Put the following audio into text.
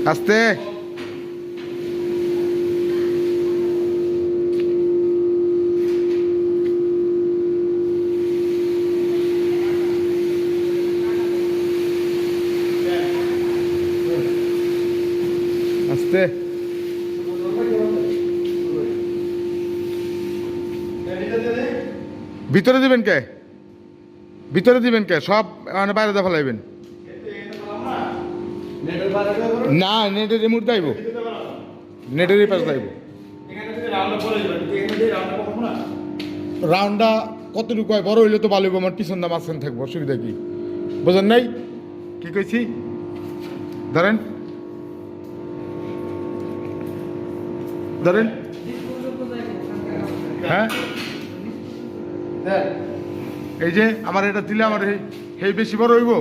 আস্তে আস্তে ভিতরে দিবেন কে? ভিতরে দিবেন কে? সব মানে বাইরে দা ফেলাইবেন না, নেটের রিমোট দাইব, নেটের পাশ দাইব। রাউন্ডটা কতটুকু হয়? বড় হইলে তো ভালো হইব, আমার পিছন দা মাঝখান থাকবো, অসুবিধা কি? বোঝেন নাই কি কইছি? ধরেন ধরেন, হ্যাঁ এই যে আমার এটা দিলে আমার এই বেশি বড় হইব।